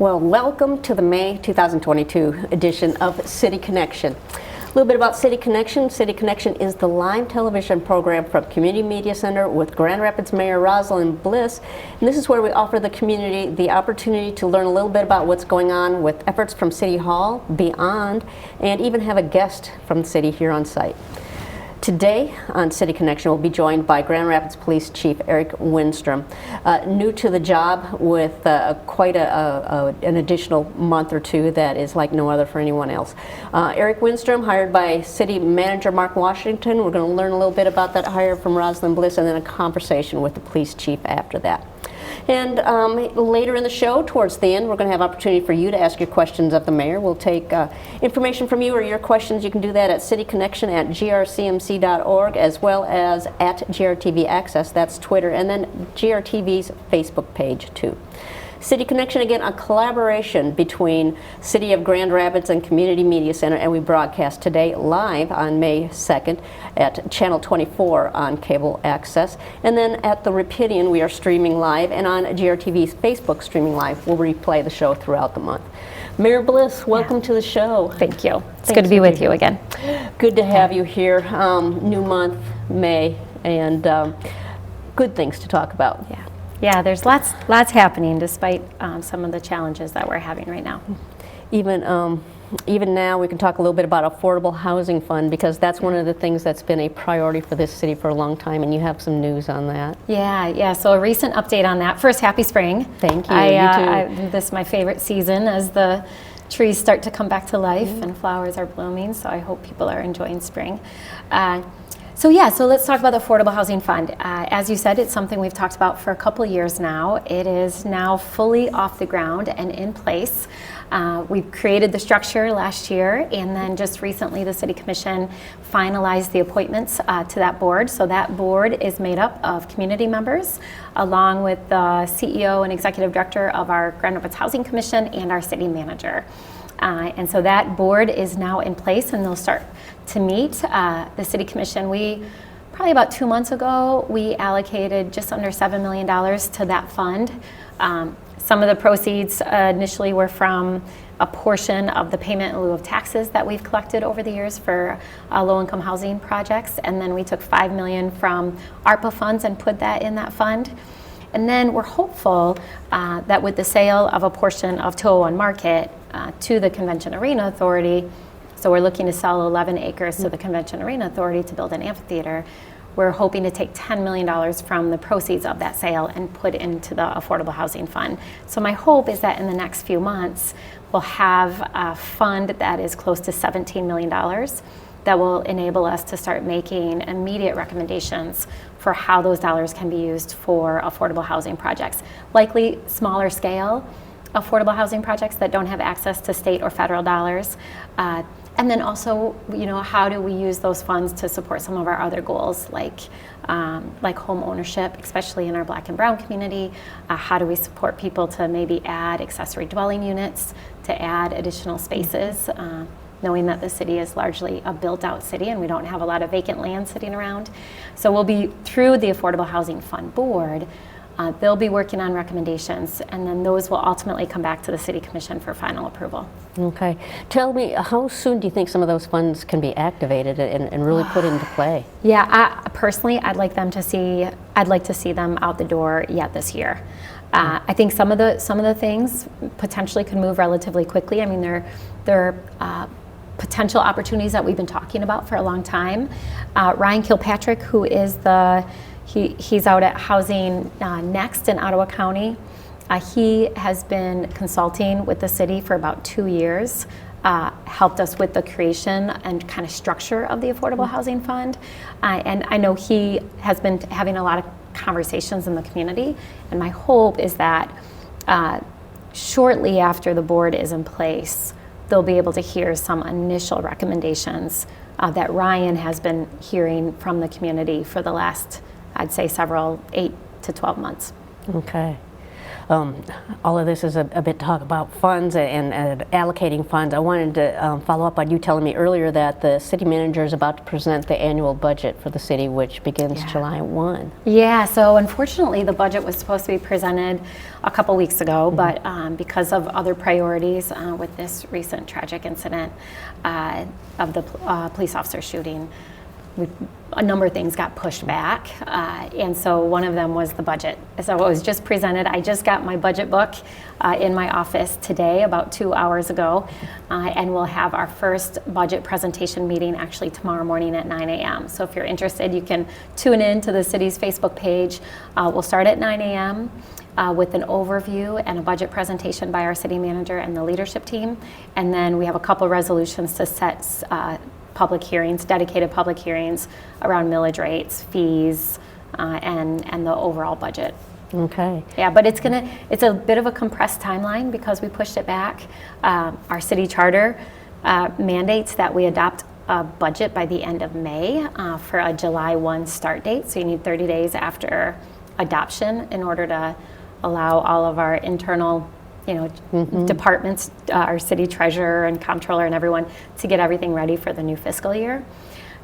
Well, welcome to the May 2022 edition of City Connection. A little bit about City Connection. City Connection is the live television program from Community Media Center with Grand Rapids Mayor Rosalind Bliss. And this is where we offer the community the opportunity to learn a little bit about what's going on with efforts from City Hall, beyond, and even have a guest from the city here on site. Today on City Connection, we'll be joined by Grand Rapids Police Chief Eric Winstrom, new to the job with quite an additional month or two that is like no other for anyone else. Eric Winstrom, hired by City Manager Mark Washington. We're going to learn a little bit about that hire from Rosalind Bliss, and then a conversation with the police chief after that. And later in the show, towards the end, we're going to have opportunity for you to ask your questions of the mayor. We'll take information from you or your questions. You can do that at cityconnection@grcmc.org, as well as at GRTV Access, that's Twitter, and then GRTV's Facebook page too. City Connection, again, a collaboration between City of Grand Rapids and Community Media Center, and we broadcast today live on May 2nd at Channel 24 on cable access. And then at the Rapidian, we are streaming live, and on GRTV's Facebook streaming live, we'll replay the show throughout the month. Mayor Bliss, welcome to the show. Thank you. It's good to be with you again. Good to have you here. New month, May, and good things to talk about. Yeah, there's lots happening despite some of the challenges that we're having right now. Even now, we can talk a little bit about Affordable Housing Fund, because that's one of the things that's been a priority for this city for a long time, and you have some news on that. Yeah. So a recent update on that. First, happy spring. Thank you. You too. This is my favorite season as the trees start to come back to life and flowers are blooming. So I hope people are enjoying spring. So let's talk about the Affordable Housing Fund. As you said, it's something we've talked about for a couple years now. It is now fully off the ground and in place. We've created the structure last year, and then just recently the City Commission finalized the appointments to that board. So that board is made up of community members, along with the CEO and Executive Director of our Grand Rapids Housing Commission and our City Manager. And so that board is now in place, and they'll start to meet. The City Commission, probably about 2 months ago, we allocated just under $7 million to that fund. Some of the proceeds initially were from a portion of the payment in lieu of taxes that we've collected over the years for low-income housing projects, and then we took $5 million from ARPA funds and put that in that fund. And then we're hopeful that with the sale of a portion of 201 Market to the Convention Arena Authority, so we're looking to sell 11 acres to the Convention Arena Authority to build an amphitheater, we're hoping to take $10 million from the proceeds of that sale and put into the Affordable Housing Fund. So my hope is that in the next few months, we'll have a fund that is close to $17 million that will enable us to start making immediate recommendations for how those dollars can be used for affordable housing projects, likely smaller scale affordable housing projects that don't have access to state or federal dollars. And then also, how do we use those funds to support some of our other goals, like home ownership, especially in our Black and Brown community? How do we support people to maybe add accessory dwelling units, to add additional spaces, knowing that the city is largely a built-out city and we don't have a lot of vacant land sitting around. So we'll be, through the Affordable Housing Fund Board, they'll be working on recommendations, and then those will ultimately come back to the City Commission for final approval. Okay. Tell me, how soon do you think some of those funds can be activated and really put into play? Yeah, personally, I'd like to see them out the door yet this year. I think some of the things potentially could move relatively quickly. I mean, there are potential opportunities that we've been talking about for a long time. Ryan Kilpatrick, who is he's out at Housing Next in Ottawa County. He has been consulting with the city for about 2 years, helped us with the creation and kind of structure of the Affordable Housing Fund. And I know he has been having a lot of conversations in the community. And my hope is that shortly after the board is in place, they'll be able to hear some initial recommendations that Ryan has been hearing from the community for the last, I'd say, several 8 to 12 months. Okay. all of this is a bit talk about funds and allocating funds. I wanted to follow up on you telling me earlier that the city manager is about to present the annual budget for the city, which begins July 1. Yeah, so unfortunately the budget was supposed to be presented a couple weeks ago, but because of other priorities with this recent tragic incident of the police officer shooting, a number of things got pushed back, and so one of them was the budget. So it was just presented. I just got my budget book in my office today, about 2 hours ago, and we'll have our first budget presentation meeting actually tomorrow morning at 9 a.m. So if you're interested, you can tune in to the city's Facebook page. We'll start at 9 a.m. With an overview and a budget presentation by our city manager and the leadership team, and then we have a couple resolutions to set public hearings, dedicated public hearings around millage rates, fees, and the overall budget. Okay. Yeah, but it's a bit of a compressed timeline because we pushed it back. Our city charter mandates that we adopt a budget by the end of May for a July 1 start date. So you need 30 days after adoption in order to allow all of our internal departments, our city treasurer and comptroller and everyone to get everything ready for the new fiscal year.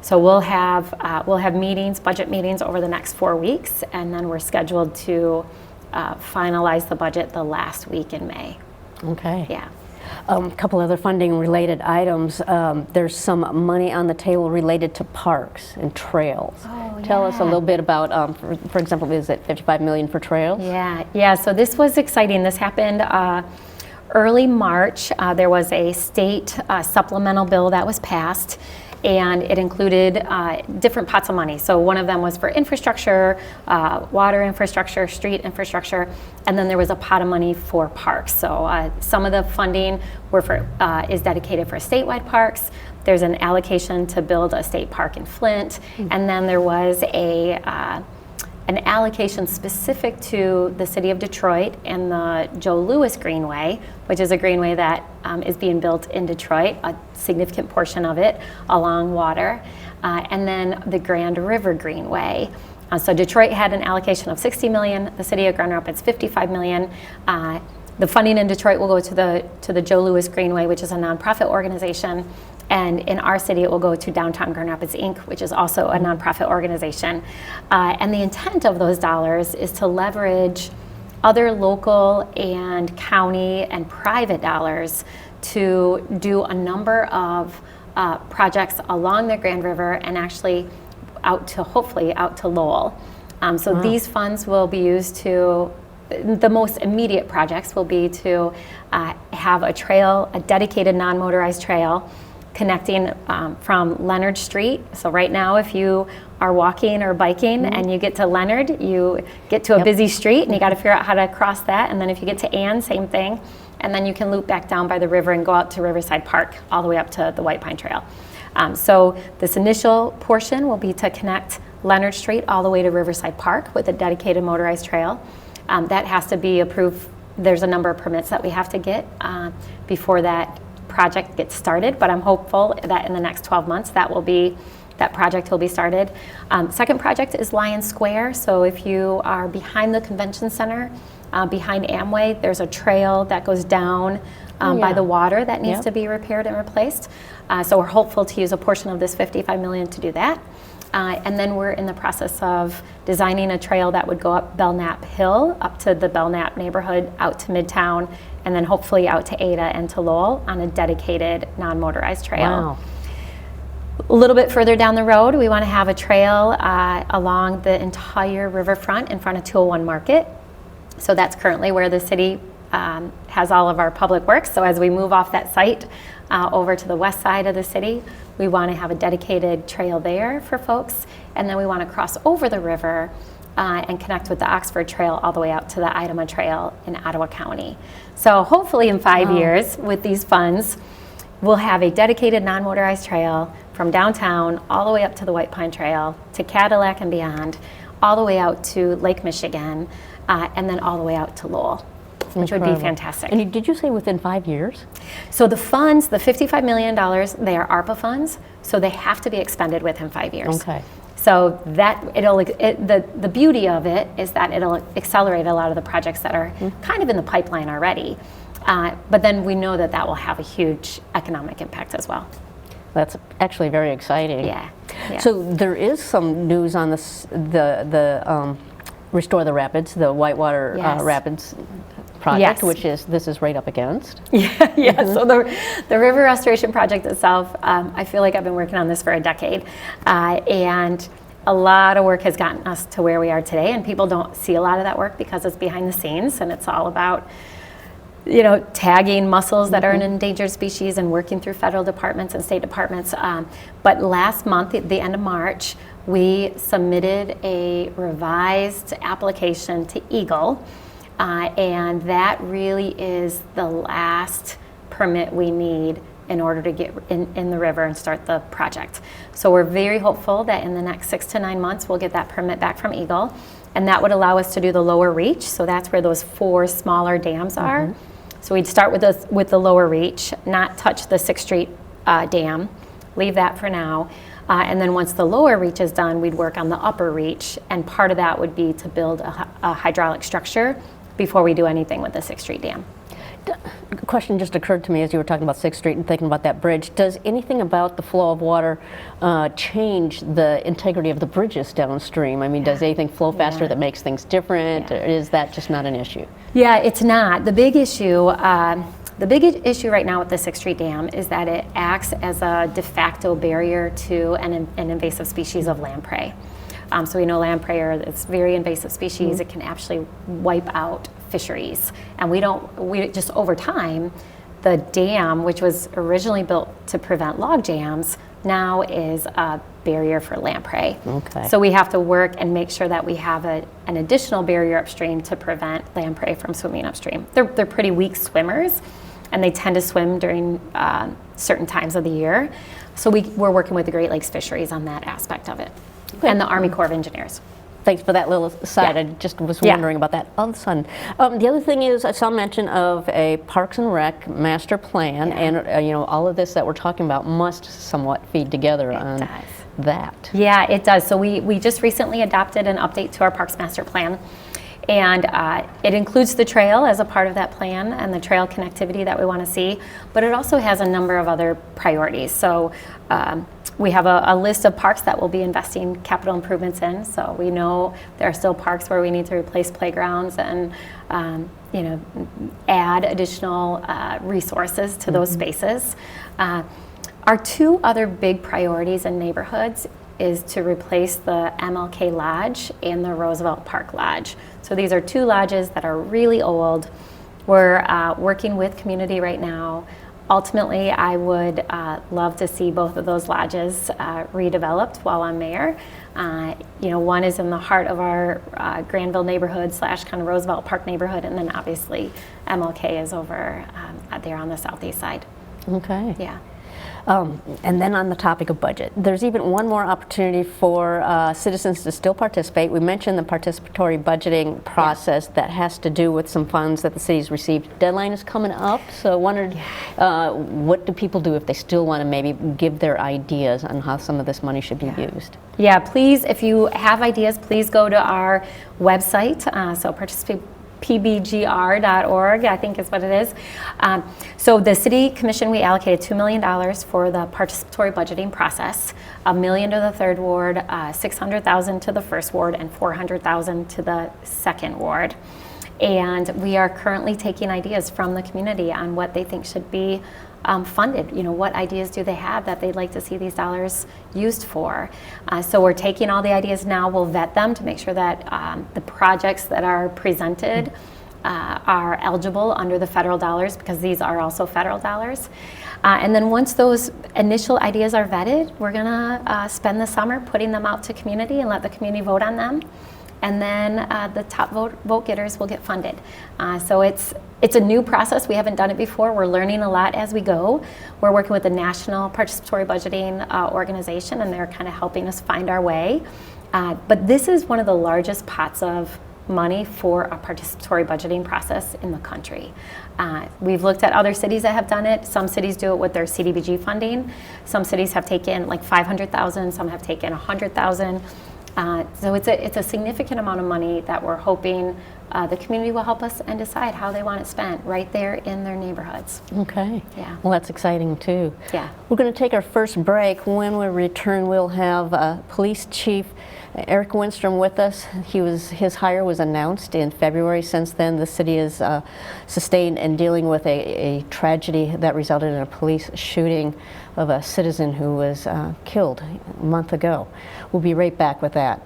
So we'll have budget meetings over the next 4 weeks, and then we're scheduled to finalize the budget the last week in May. Okay. Yeah. A couple other funding related items. There's some money on the table related to parks and trails. Oh, Tell us a yeah. little bit about, for example, is it $55 million for trails? Yeah. So this was exciting. This happened early March. There was a state supplemental bill that was passed, and it included different pots of money. So one of them was for infrastructure, water infrastructure, street infrastructure, and then there was a pot of money for parks. So some of the funding is dedicated for statewide parks. There's an allocation to build a state park in Flint, and then there was an allocation specific to the city of Detroit and the Joe Louis Greenway, which is a greenway that is being built in Detroit, a significant portion of it along water, and then the Grand River Greenway. So Detroit had an allocation of $60 million, the city of Grand Rapids $55 million. The funding in Detroit will go to the Joe Louis Greenway, which is a nonprofit organization. And in our city, it will go to Downtown Grand Rapids, Inc., which is also a nonprofit organization. And the intent of those dollars is to leverage other local and county and private dollars to do a number of projects along the Grand River and actually hopefully out to Lowell. So these funds will be used to, the most immediate projects will be to have a trail, a dedicated non-motorized trail, connecting from Leonard Street. So right now, if you are walking or biking and you get to Leonard, you get to a busy street and you got to figure out how to cross that. And then if you get to Ann, same thing. And then you can loop back down by the river and go out to Riverside Park all the way up to the White Pine Trail. So this initial portion will be to connect Leonard Street all the way to Riverside Park with a dedicated motorized trail. That has to be approved. There's a number of permits that we have to get before that project gets started, but I'm hopeful that in the next 12 months that project will be started. Second project is Lion Square. So if you are behind the convention center, behind Amway, there's a trail that goes down by the water that needs to be repaired and replaced. So we're hopeful to use a portion of this $55 million to do that. And then we're in the process of designing a trail that would go up Belknap Hill, up to the Belknap neighborhood, out to Midtown, and then hopefully out to Ada and to Lowell on a dedicated non-motorized trail. Wow. A little bit further down the road, we want to have a trail along the entire riverfront in front of 201 Market. So that's currently where the city has all of our public works. So as we move off that site over to the west side of the city, we want to have a dedicated trail there for folks. And then we want to cross over the river and connect with the Oxford Trail all the way out to the Idama Trail in Ottawa County. So hopefully in 5 years with these funds, we'll have a dedicated non-motorized trail from downtown all the way up to the White Pine Trail, to Cadillac and beyond, all the way out to Lake Michigan, and then all the way out to Lowell, which would be fantastic. And did you say within 5 years? So the funds, the $55 million, they are ARPA funds, so they have to be expended within 5 years. Okay. So that the beauty of it is that it'll accelerate a lot of the projects that are kind of in the pipeline already. But then we know that will have a huge economic impact as well. That's actually very exciting. Yeah. So there is some news on this, the Restore the Rapids, the Whitewater Rapids project, which this is right up against. Yeah. So the river restoration project itself, I feel like I've been working on this for a decade, and a lot of work has gotten us to where we are today, and people don't see a lot of that work because it's behind the scenes, and it's all about tagging mussels that are an endangered species and working through federal departments and state departments. But last month, at the end of March, we submitted a revised application to Eagle, and that really is the last permit we need in order to get in the river and start the project. So we're very hopeful that in the next 6 to 9 months, we'll get that permit back from Eagle, and that would allow us to do the lower reach. So that's where those 4 smaller dams are. So we'd start with the lower reach, not touch the 6th Street dam, leave that for now. And then once the lower reach is done, we'd work on the upper reach, and part of that would be to build a hydraulic structure before we do anything with the 6th Street dam. A question just occurred to me as you were talking about 6th Street and thinking about that bridge. Does anything about the flow of water change the integrity of the bridges downstream? I mean, does anything flow faster that makes things different, or is that just not an issue? Yeah, it's not. The big issue right now with the 6th Street Dam is that it acts as a de facto barrier to an invasive species of lamprey. So we know lamprey it's a very invasive species. It can actually wipe out fisheries. And we just over time, the dam, which was originally built to prevent log jams, now is a barrier for lamprey. Okay. So we have to work and make sure that we have an additional barrier upstream to prevent lamprey from swimming upstream. They're pretty weak swimmers, and they tend to swim during certain times of the year. So we're working with the Great Lakes Fisheries on that aspect of it. Okay. And the Army Corps of Engineers. Thanks for that little aside. I just was wondering about that all of a sudden. The other thing is I saw mention of a Parks and Rec master plan, and all of this that we're talking about must somewhat feed together on that. Yeah, it does. So we just recently adopted an update to our Parks master plan, and it includes the trail as a part of that plan and the trail connectivity that we want to see, but it also has a number of other priorities. So we have a list of parks that we'll be investing capital improvements in. So we know there are still parks where we need to replace playgrounds and add additional resources to those spaces. Our 2 other big priorities in neighborhoods is to replace the MLK Lodge and the Roosevelt Park Lodge. So these are 2 lodges that are really old. We're working with community right now. Ultimately, I would love to see both of those lodges redeveloped while I'm mayor. One is in the heart of our Granville neighborhood / kind of Roosevelt Park neighborhood, and then obviously MLK is over there on the southeast side. Okay. Yeah. And then on the topic of budget, there's even one more opportunity for citizens to still participate. We mentioned the participatory budgeting process that has to do with some funds that the city's received. Deadline is coming up, so I wondered what do people do if they still want to maybe give their ideas on how some of this money should be used? Yeah, please, if you have ideas, please go to our website, so pbgr.org, I think is what it is. So the City Commission, we allocated $2 million for the participatory budgeting process, $1 million to the 3rd Ward, $600,000 to the 1st Ward, and $400,000 to the 2nd Ward. And we are currently taking ideas from the community on what they think should be funded. What ideas do they have that they'd like to see these dollars used for? So we're taking all the ideas now. We'll vet them to make sure that the projects that are presented are eligible under the federal dollars, because these are also federal dollars. And then once those initial ideas are vetted, we're gonna spend the summer putting them out to community and let the community vote on them. And then the top vote getters will get funded. So it's a new process. We haven't done it before. We're learning a lot as we go. We're working with the National Participatory Budgeting Organization, and they're kind of helping us find our way. But this is one of the largest pots of money for a participatory budgeting process in the country. We've looked at other cities that have done it. Some cities do it with their CDBG funding. Some cities have taken like 500,000, some have taken 100,000. So it's a significant amount of money that we're hoping the community will help us and decide how they want it spent right there in their neighborhoods. Okay. Yeah. Well, that's exciting too. Yeah. We're going to take our first break. When we return, we'll have Police Chief Eric Winstrom with us. His hire was announced in February. Since then, the city is sustained and dealing with a tragedy that resulted in a police shooting of a citizen who was killed a month ago. We'll be right back with that.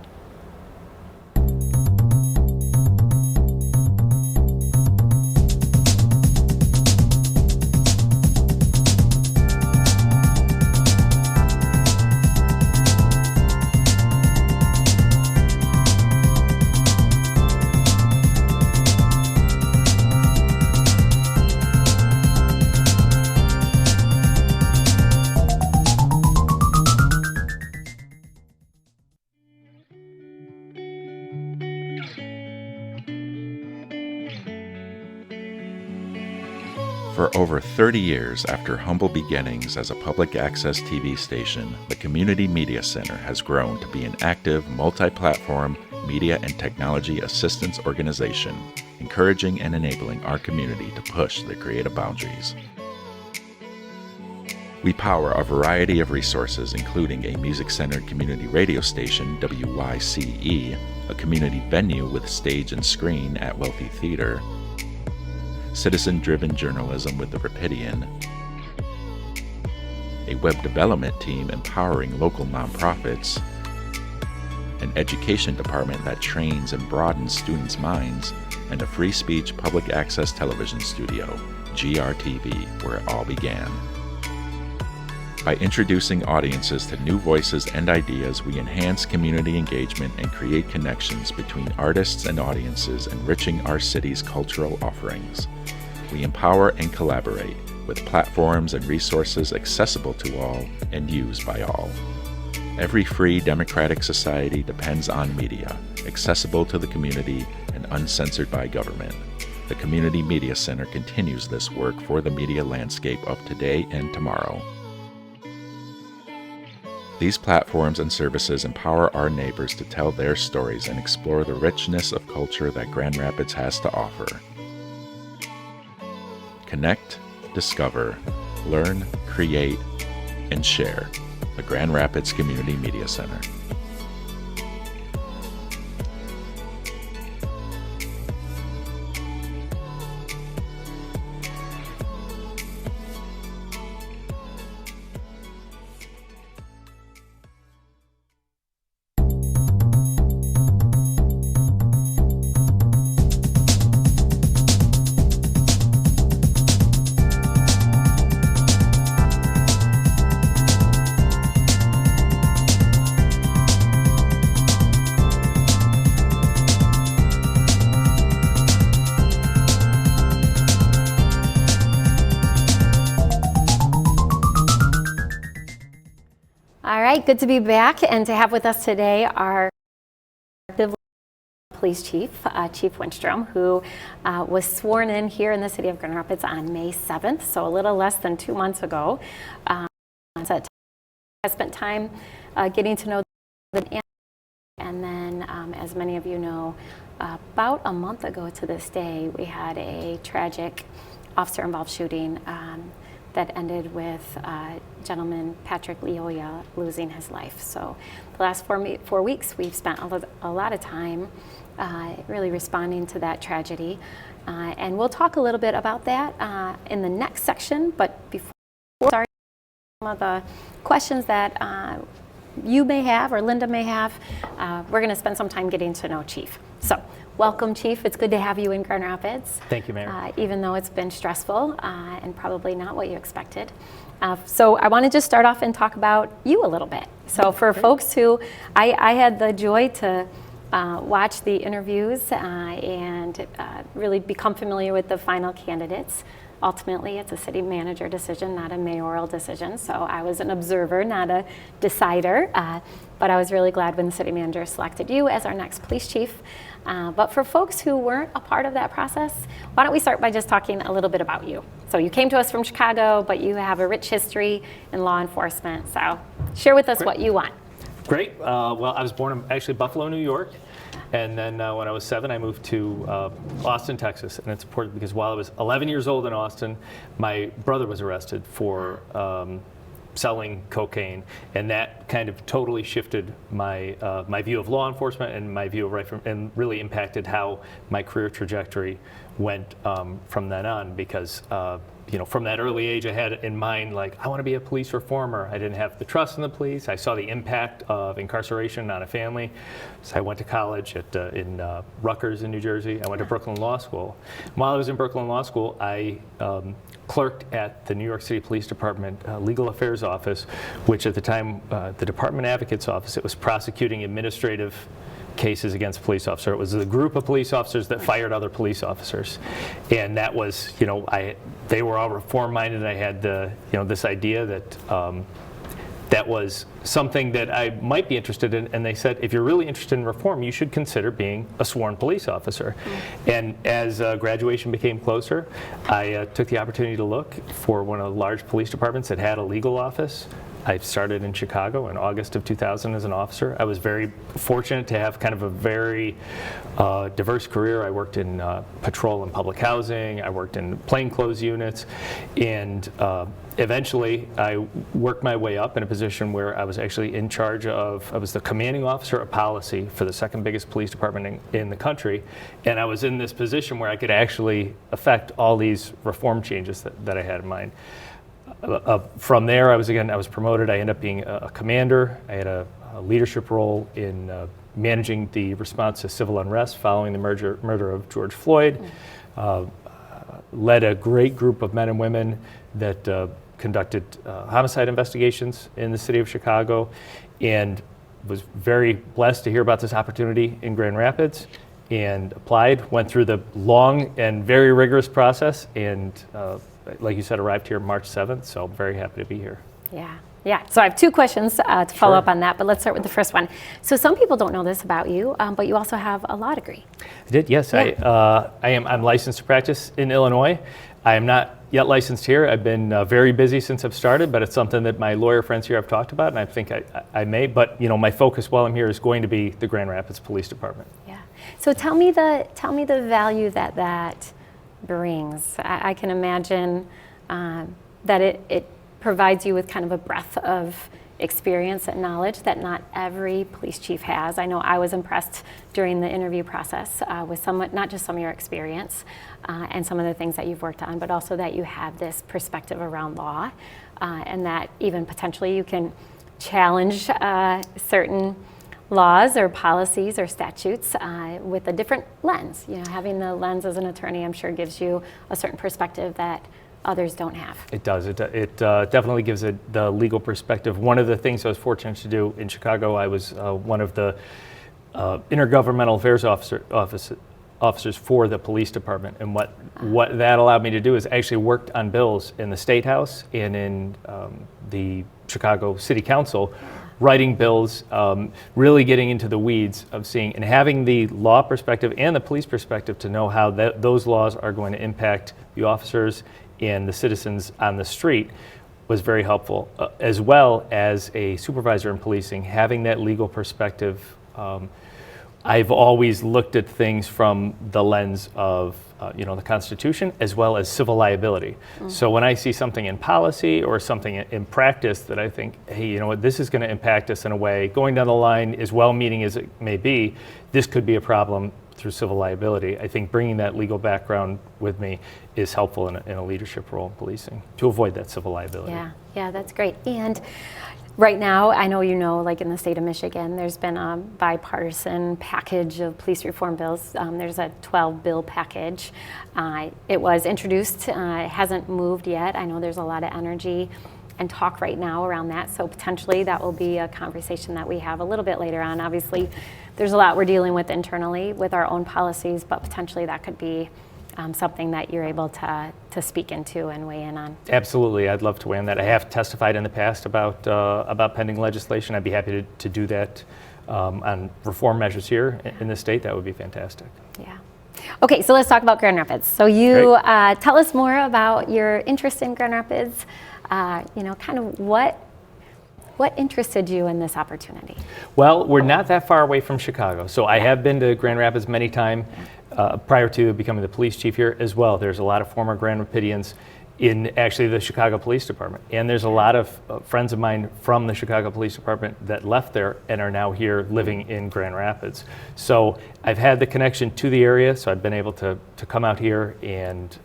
For over 30 years after humble beginnings as a public access TV station, the Community Media Center has grown to be an active, multi-platform media and technology assistance organization, encouraging and enabling our community to push their creative boundaries. We power a variety of resources, including a music-centered community radio station, WYCE, a community venue with stage and screen at Wealthy Theater, citizen-driven journalism with the Rapidian, a web development team empowering local nonprofits, an education department that trains and broadens students' minds, and a free speech public access television studio, GRTV, where it all began. By introducing audiences to new voices and ideas, we enhance community engagement and create connections between artists and audiences, enriching our city's cultural offerings. We empower and collaborate with platforms and resources accessible to all and used by all. Every free democratic society depends on media, accessible to the community and uncensored by government. The Community Media Center continues this work for the media landscape of today and tomorrow. These platforms and services empower our neighbors to tell their stories and explore the richness of culture that Grand Rapids has to offer. Connect, discover, learn, create, and share. The Grand Rapids Community Media Center. All right, good to be back and to have with us today our police chief, Chief Winstrom, who was sworn in here in the city of Grand Rapids on May 7th, so a little less than 2 months ago. I spent time getting to know the and then, as many of you know, about a month ago to this day, we had a tragic officer-involved shooting that ended with gentleman Patrick Leoya losing his life. So the last 4 weeks, we've spent a lot of time really responding to that tragedy. And we'll talk a little bit about that in the next section, but before we start, some of the questions that you may have or Linda may have, we're gonna spend some time getting to know Chief. So, welcome, Chief. It's good to have you in Grand Rapids. Thank you, Mayor. Even though it's been stressful and probably not what you expected. So I want to just start off and talk about you a little bit. So for folks who, I had the joy to watch the interviews and really become familiar with the final candidates ultimately it's a city manager decision, not a mayoral decision. So I was an observer, not a decider. But I was really glad when the city manager selected you as our next police chief. But for folks who weren't a part of that process, why don't we start by just talking a little bit about you? So you came to us from Chicago, but you have a rich history in law enforcement. So share with us what you want. Great. Well, I was born in actually Buffalo, New York. And then when I was 7, I moved to Austin, Texas. And it's important because while I was 11 years old in Austin, my brother was arrested for selling cocaine, and that kind of totally shifted my my view of law enforcement and my view of and really impacted how my career trajectory went from then on. Because from that early age, I had in mind, like, I want to be a police reformer. I didn't have the trust in the police. I saw the impact of incarceration on a family. So I went to college in Rutgers in New Jersey. I went to Brooklyn Law School. While I was in Brooklyn Law School, I clerked at the New York City Police Department Legal Affairs Office, which at the time, the Department Advocate's Office, it was prosecuting administrative cases against police officers. It was the group of police officers that fired other police officers. And that was, they were all reform-minded. I had this idea that that was something that I might be interested in, and they said, if you're really interested in reform, you should consider being a sworn police officer. And as graduation became closer, I took the opportunity to look for one of the large police departments that had a legal office. I started in Chicago in August of 2000 as an officer. I was very fortunate to have kind of a very diverse career. I worked in patrol and public housing. I worked in plainclothes units. And eventually, I worked my way up in a position where I was actually in charge of, I was the commanding officer of policy for the second biggest police department in the country. And I was in this position where I could actually affect all these reform changes that I had in mind. From there, I was promoted. I ended up being a commander. I had a leadership role in managing the response to civil unrest following the murder of George Floyd. Led a great group of men and women that conducted homicide investigations in the city of Chicago, and was very blessed to hear about this opportunity in Grand Rapids, and applied, went through the long and very rigorous process, and like you said, arrived here March 7th, so I'm very happy to be here. Yeah. So I have 2 questions to follow up on that, but let's start with the first one. So some people don't know this about you, but you also have a law degree. I did, yes. Yeah. I'm licensed to practice in Illinois. I am not yet licensed here. I've been very busy since I've started, but it's something that my lawyer friends here have talked about, and I think I may. But my focus while I'm here is going to be the Grand Rapids Police Department. Yeah. So tell me the value that brings. I can imagine that it provides you with kind of a breadth of experience and knowledge that not every police chief has. I know I was impressed during the interview process with not just some of your experience and some of the things that you've worked on, but also that you have this perspective around law and that even potentially you can challenge certain laws or policies or statutes with a different lens. Having the lens as an attorney, I'm sure, gives you a certain perspective that others don't have. It does. It definitely gives the legal perspective. One of the things I was fortunate to do in Chicago, I was one of the intergovernmental affairs officers for the police department, and what that allowed me to do is actually worked on bills in the State House and in the Chicago City Council, writing bills, really getting into the weeds of seeing and having the law perspective and the police perspective to know how those laws are going to impact the officers and the citizens on the street was very helpful, as well as a supervisor in policing, having that legal perspective. I've always looked at things from the lens of the Constitution as well as civil liability. So when I see something in policy or something in practice that I think, hey, this is going to impact us in a way, going down the line, as well-meaning as it may be, this could be a problem through civil liability. I think bringing that legal background with me is helpful in a leadership role in policing to avoid that civil liability. Yeah, that's great. And right now, I know like in the state of Michigan, there's been a bipartisan package of police reform bills. There's a 12-bill package. It was introduced, it hasn't moved yet. I know there's a lot of energy and talk right now around that, so potentially that will be a conversation that we have a little bit later on. Obviously, there's a lot we're dealing with internally with our own policies, but potentially that could be something that you're able to speak into and weigh in on. Absolutely, I'd love to weigh in that. I have testified in the past about pending legislation. I'd be happy to do that on reform measures here in the state. That would be fantastic. Yeah. Okay, so let's talk about Grand Rapids. So you tell us more about your interest in Grand Rapids. Kind of what interested you in this opportunity? Well, we're not that far away from Chicago. So I have been to Grand Rapids many times prior to becoming the police chief here as well. There's a lot of former Grand Rapidians in actually the Chicago Police Department. And there's a lot of friends of mine from the Chicago Police Department that left there and are now here living in Grand Rapids. So I've had the connection to the area, so I've been able to come out here and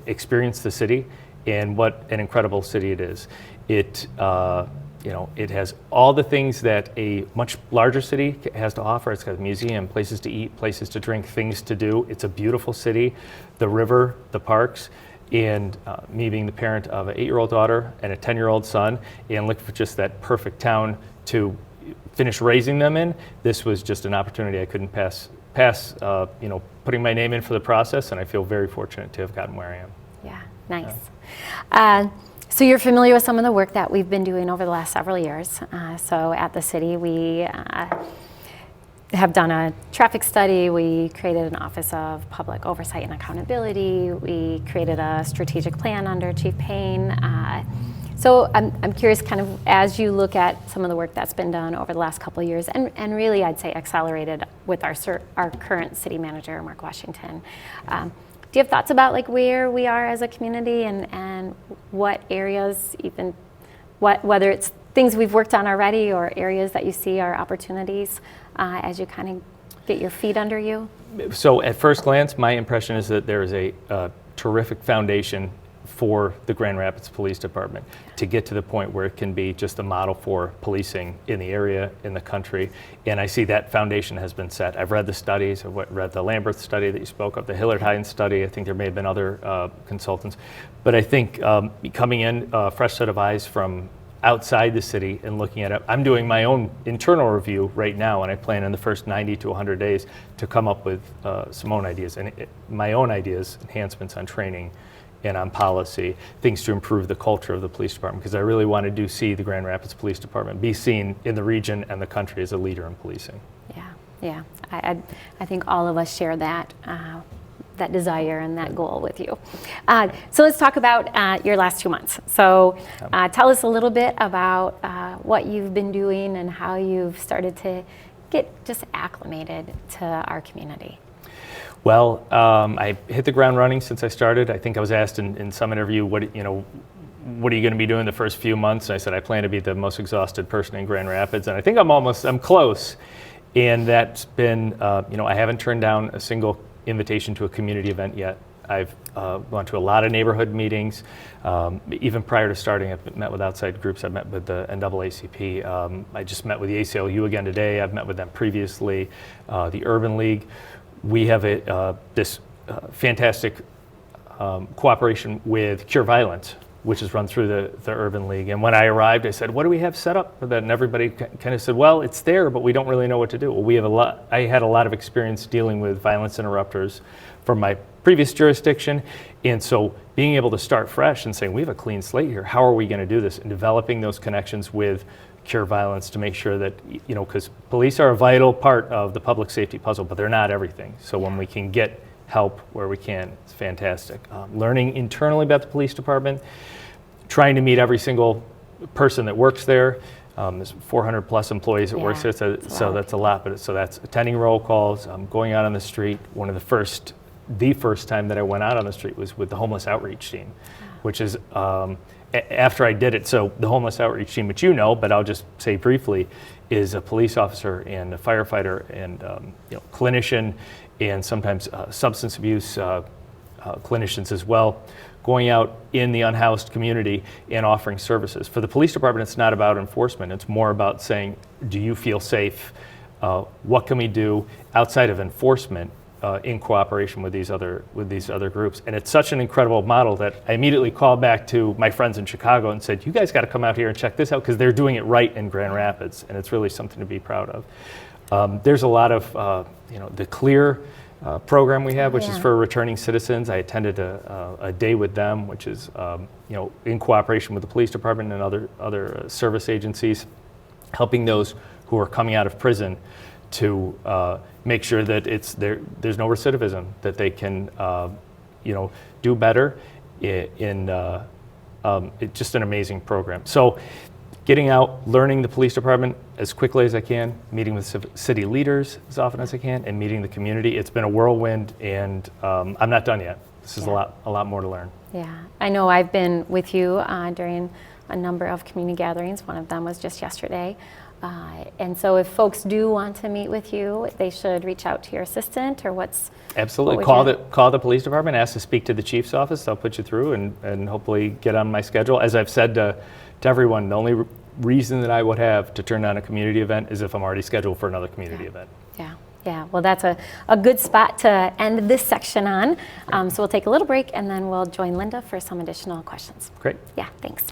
experience the city and what an incredible city it is. It has all the things that a much larger city has to offer. It's got a museum, places to eat, places to drink, things to do. It's a beautiful city. The river, the parks, and me being the parent of an 8-year-old daughter and a 10-year-old son, and looking for just that perfect town to finish raising them in, this was just an opportunity I couldn't pass. Putting my name in for the process, and I feel very fortunate to have gotten where I am. Yeah, nice. So you're familiar with some of the work that we've been doing over the last several years. So at the city, we have done a traffic study. We created an Office of Public Oversight and Accountability. We created a strategic plan under Chief Payne. So I'm curious, kind of as you look at some of the work that's been done over the last couple of years, and really I'd say accelerated with our current city manager, Mark Washington. Do you have thoughts about like where we are as a community and what areas, even whether it's things we've worked on already or areas that you see are opportunities as you kind of get your feet under you? So at first glance, my impression is that there is a terrific foundation for the Grand Rapids Police Department to get to the point where it can be just a model for policing in the area, in the country. And I see that foundation has been set. I've read the studies. I've read the Lambert study that you spoke of, the Hillard Hines study. I think there may have been other consultants. But I think coming in, a fresh set of eyes from outside the city and looking at it. I'm doing my own internal review right now, and I plan in the first 90 to 100 days to come up with some own ideas, and my own ideas, enhancements on training and on policy, things to improve the culture of the police department, because I really want to see the Grand Rapids Police Department be seen in the region and the country as a leader in policing. Yeah. I think all of us share that desire and that goal with you. So let's talk about your last 2 months. So tell us a little bit about what you've been doing and how you've started to get just acclimated to our community. Well, I hit the ground running since I started. I think I was asked in some interview, what are you going to be doing the first few months? And I said, I plan to be the most exhausted person in Grand Rapids. And I think I'm close. And that's been, I haven't turned down a single invitation to a community event yet. I've gone to a lot of neighborhood meetings. Even prior to starting, I've met with outside groups. I've met with the NAACP. I just met with the ACLU again today. I've met with them previously. The Urban League. We have this fantastic cooperation with Cure Violence, which is run through the Urban League. And when I arrived, I said, what do we have set up for that? And everybody kind of said, well, it's there, but we don't really know what to do. Well, I had a lot of experience dealing with violence interrupters from my previous jurisdiction. And so being able to start fresh and saying, we have a clean slate here. How are we going to do this? And developing those connections with Cure Violence to make sure that, because police are a vital part of the public safety puzzle, but they're not everything. So when we can get help where we can, it's fantastic. Learning internally about the police department, trying to meet every single person that works there. There's 400 plus employees that work there, so that's a lot. But so that's attending roll calls, going out on the street. The first time that I went out on the street was with the homeless outreach team, which is after I did it. So the homeless outreach team, which but I'll just say briefly, is a police officer and a firefighter and clinician, and sometimes substance abuse clinicians as well, going out in the unhoused community and offering services. For the police department, it's not about enforcement. It's more about saying, do you feel safe? What can we do outside of enforcement in cooperation with these other groups? And it's such an incredible model that I immediately called back to my friends in Chicago and said, you guys got to come out here and check this out, because they're doing it right in Grand Rapids, and it's really something to be proud of. There's a lot of the clear program we have, which is Yeah. for returning citizens. I attended a day with them, which is in cooperation with the police department and other service agencies, helping those who are coming out of prison to make sure that there's no recidivism, that they can do better. It's just an amazing program. So getting out, learning the police department as quickly as I can, meeting with city leaders as often as I can, and meeting the community. It's been a whirlwind, and I'm not done yet. This is a lot more to learn. Yeah, I know I've been with you during a number of community gatherings. One of them was just yesterday. And so if folks do want to meet with you, they should reach out to your assistant, or Absolutely. Call the police department, ask to speak to the chief's office. They'll put you through and hopefully get on my schedule. As I've said to everyone, the only reason that I would have to turn down a community event is if I'm already scheduled for another community event. Yeah. Well, that's a good spot to end this section on. So we'll take a little break, and then we'll join Linda for some additional questions. Great. Yeah, thanks.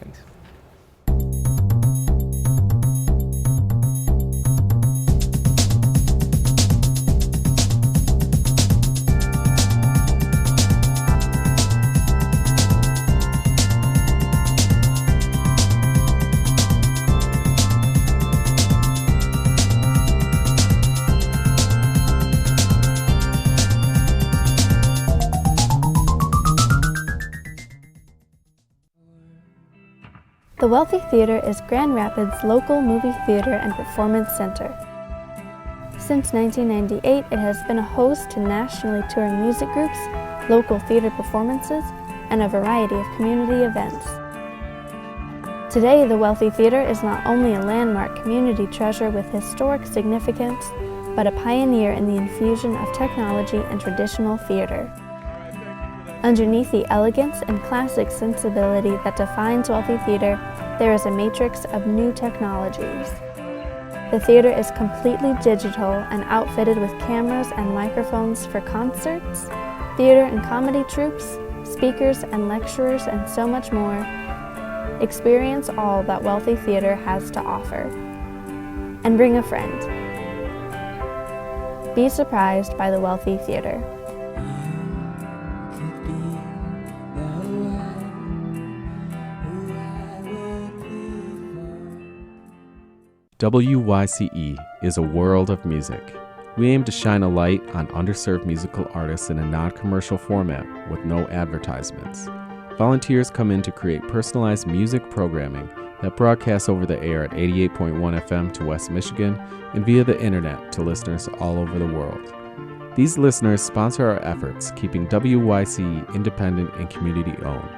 The Wealthy Theater is Grand Rapids' local movie theater and performance center. Since 1998, it has been a host to nationally touring music groups, local theater performances, and a variety of community events. Today, the Wealthy Theater is not only a landmark community treasure with historic significance, but a pioneer in the infusion of technology and traditional theater. Underneath the elegance and classic sensibility that defines Wealthy Theater, there is a matrix of new technologies. The theater is completely digital and outfitted with cameras and microphones for concerts, theater and comedy troupes, speakers and lecturers, and so much more. Experience all that Wealthy Theater has to offer. And bring a friend. Be surprised by the Wealthy Theater. WYCE is a world of music. We aim to shine a light on underserved musical artists in a non-commercial format with no advertisements. Volunteers come in to create personalized music programming that broadcasts over the air at 88.1 FM to West Michigan and via the internet to listeners all over the world. These listeners sponsor our efforts, keeping WYCE independent and community-owned.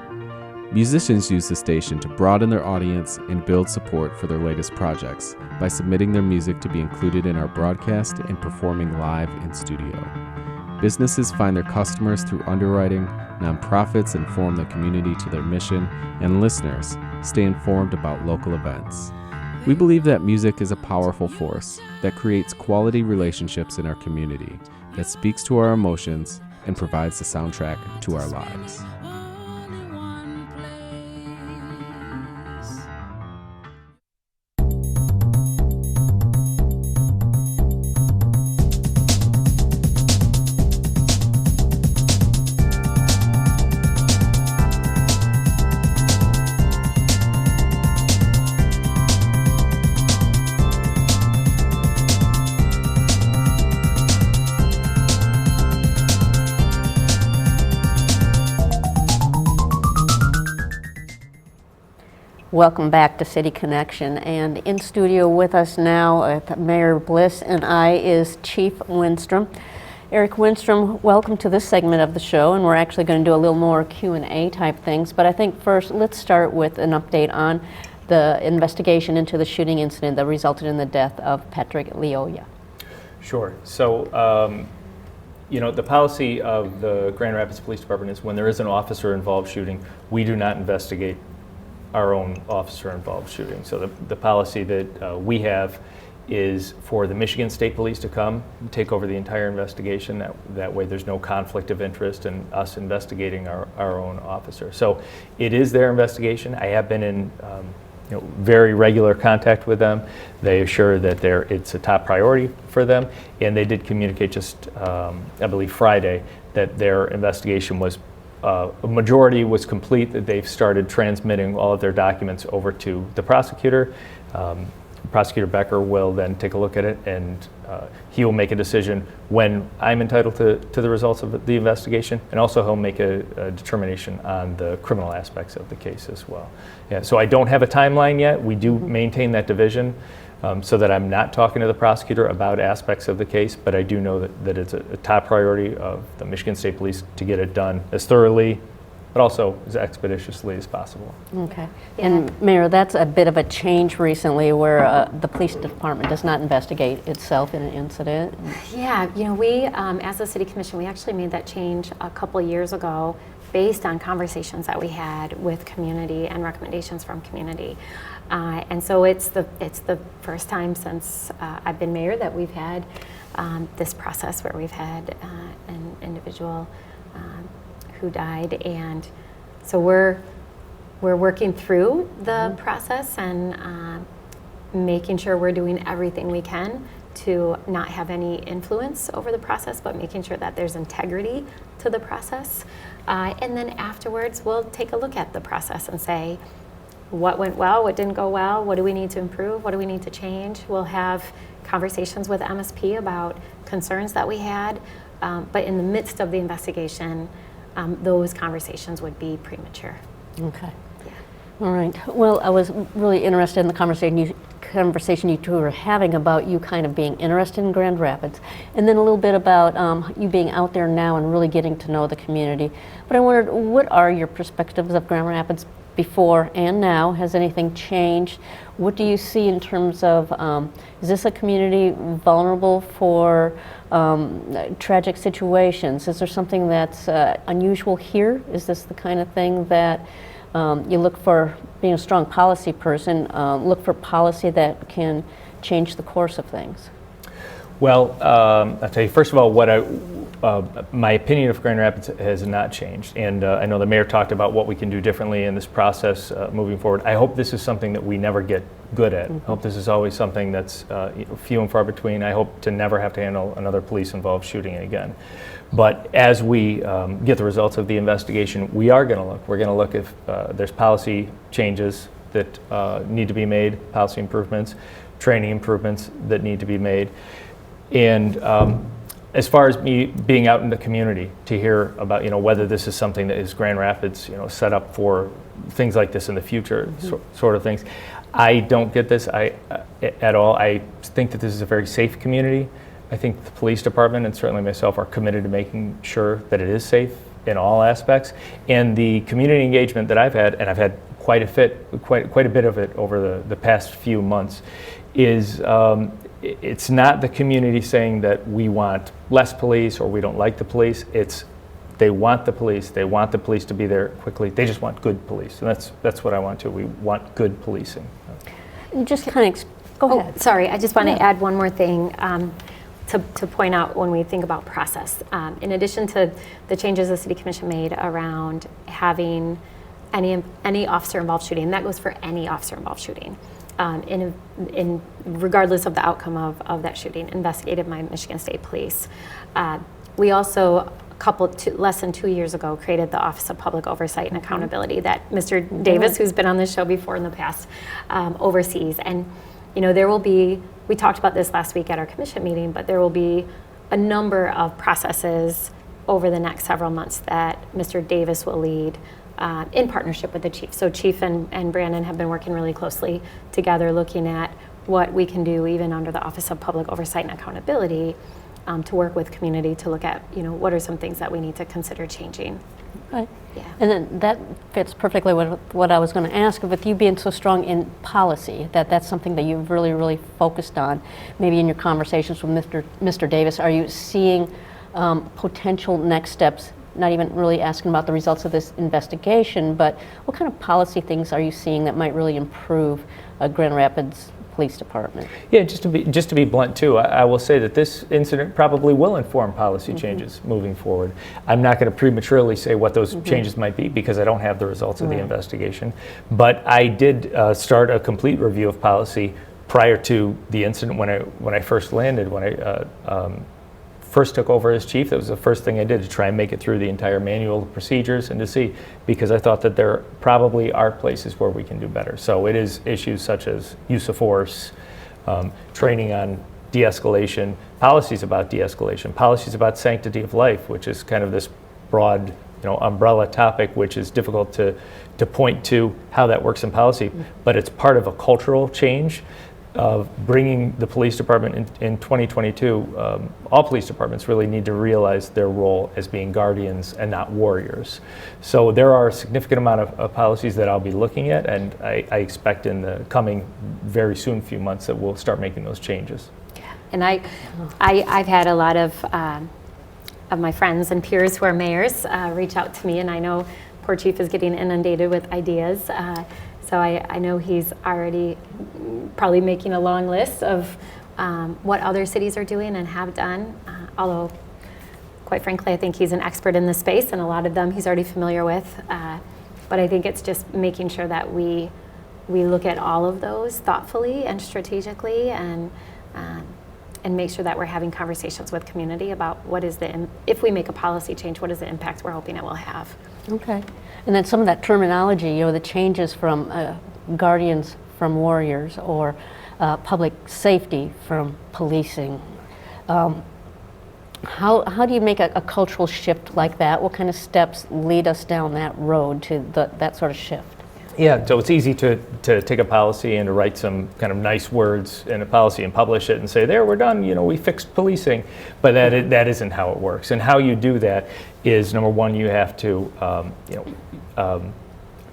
Musicians use the station to broaden their audience and build support for their latest projects by submitting their music to be included in our broadcast and performing live in studio. Businesses find their customers through underwriting, nonprofits inform the community to their mission, and listeners stay informed about local events. We believe that music is a powerful force that creates quality relationships in our community, that speaks to our emotions, and provides the soundtrack to our lives. Welcome back to City Connection, and in studio with us now, Mayor Bliss and I, is Chief Winstrom. Eric Winstrom, welcome to this segment of the show, and we're actually going to do a little more Q&A type things, but I think first let's start with an update on the investigation into the shooting incident that resulted in the death of Patrick Leoya. Sure. So, the policy of the Grand Rapids Police Department is when there is an officer-involved shooting, we do not investigate our own officer-involved shooting. So the policy that we have is for the Michigan State Police to come take over the entire investigation. That way there's no conflict of interest in us investigating our own officer. So it is their investigation. I have been in very regular contact with them. They assure that it's a top priority for them, and they did communicate just, I believe, Friday, that their investigation was, a majority was complete, that they've started transmitting all of their documents over to the prosecutor. Prosecutor Becker will then take a look at it, and he will make a decision when I'm entitled to the results of the investigation, and also he'll make a determination on the criminal aspects of the case as well. Yeah, so I don't have a timeline yet. We do maintain that division so that I'm not talking to the prosecutor about aspects of the case, but I do know that it's a top priority of the Michigan State Police to get it done as thoroughly, but also as expeditiously as possible. Okay. And Mayor, that's a bit of a change recently where the police department does not investigate itself in an incident. Yeah, we, as a city commission, we actually made that change a couple years ago based on conversations that we had with community and recommendations from community. And so it's the first time since I've been mayor that we've had this process where we've had an individual who died, and so we're working through the process and making sure we're doing everything we can to not have any influence over the process, but making sure that there's integrity to the process. And then afterwards, we'll take a look at the process and say, what went well, what didn't go well, what do we need to improve, what do we need to change. We'll have conversations with MSP about concerns that we had, but in the midst of the investigation, those conversations would be premature. Okay. Yeah. All right. Well, I was really interested in the conversation you two were having about you kind of being interested in Grand Rapids, and then a little bit about you being out there now and really getting to know the community. But I wondered, what are your perspectives of Grand Rapids before and now? Has anything changed? What do you see in terms of, is this a community vulnerable for tragic situations? Is there something that's unusual here? Is this the kind of thing that you look for, being a strong policy person, look for policy that can change the course of things? Well, I'll tell you, first of all, my opinion of Grand Rapids has not changed, and I know the mayor talked about what we can do differently in this process moving forward. I hope this is something that we never get good at. I hope this is always something that's few and far between. I hope to never have to handle another police-involved shooting again. But as we get the results of the investigation, we are going to look. We're going to look if there's policy changes that need to be made, policy improvements, training improvements that need to be made. And as far as me being out in the community to hear about, whether this is something that is Grand Rapids, set up for things like this in the future, sort of things, I don't get this at all. I think that this is a very safe community. I think the police department and certainly myself are committed to making sure that it is safe in all aspects. And the community engagement that I've had, and I've had quite a bit of it over the past few months, is it's not the community saying that we want less police or we don't like the police. It's they want the police. They want the police to be there quickly. They just want good police, and that's what I want too. We want good policing. Just kind of go ahead. Sorry, I just want to add one more thing to point out when we think about process. In addition to the changes the City Commission made around having any officer-involved shooting, and that goes for any officer-involved shooting, in regardless of the outcome of that shooting, investigated by Michigan State Police. We also, less than 2 years ago, created the Office of Public Oversight and Accountability that Mr. Davis, who's been on this show before in the past, oversees. And there will be, we talked about this last week at our commission meeting, but there will be a number of processes over the next several months that Mr. Davis will lead in partnership with the chief. So Chief and Brandon have been working really closely together, looking at what we can do even under the Office of Public Oversight and Accountability to work with community to look at, what are some things that we need to consider changing. Right. Yeah. And then that fits perfectly with what I was going to ask. With you being so strong in policy, that's something that you've really, really focused on. Maybe in your conversations with Mr. Davis, are you seeing potential next steps? Not even really asking about the results of this investigation, but what kind of policy things are you seeing that might really improve Grand Rapids police department. Yeah, just to be blunt too, I will say that this incident probably will inform policy changes moving forward. I'm not going to prematurely say what those changes might be because I don't have the results of the investigation. But I did start a complete review of policy prior to the incident when I first landed. When I first took over as chief, that was the first thing I did, to try and make it through the entire manual of procedures and to see, because I thought that there probably are places where we can do better. So it is issues such as use of force, training on de-escalation, policies about de-escalation, policies about sanctity of life, which is kind of this broad, umbrella topic, which is difficult to point to how that works in policy, but it's part of a cultural change of bringing the police department in 2022. All police departments really need to realize their role as being guardians and not warriors. So there are a significant amount of policies that I'll be looking at, and I expect in the coming very soon few months that we'll start making those changes. And I've had a lot of my friends and peers who are mayors reach out to me, and I know poor chief is getting inundated with ideas. So I know he's already probably making a long list of what other cities are doing and have done, although quite frankly I think he's an expert in this space and a lot of them he's already familiar with. But I think it's just making sure that we look at all of those thoughtfully and strategically and make sure that we're having conversations with community about what is if we make a policy change, what is the impact we're hoping it will have. Okay. And then some of that terminology, the changes from guardians from warriors, or public safety from policing. How do you make a cultural shift like that? What kind of steps lead us down that road to that sort of shift? Yeah, so it's easy to take a policy and to write some kind of nice words in a policy and publish it and say, there, we're done, we fixed policing. But that isn't how it works. And how you do that is, number one, you have to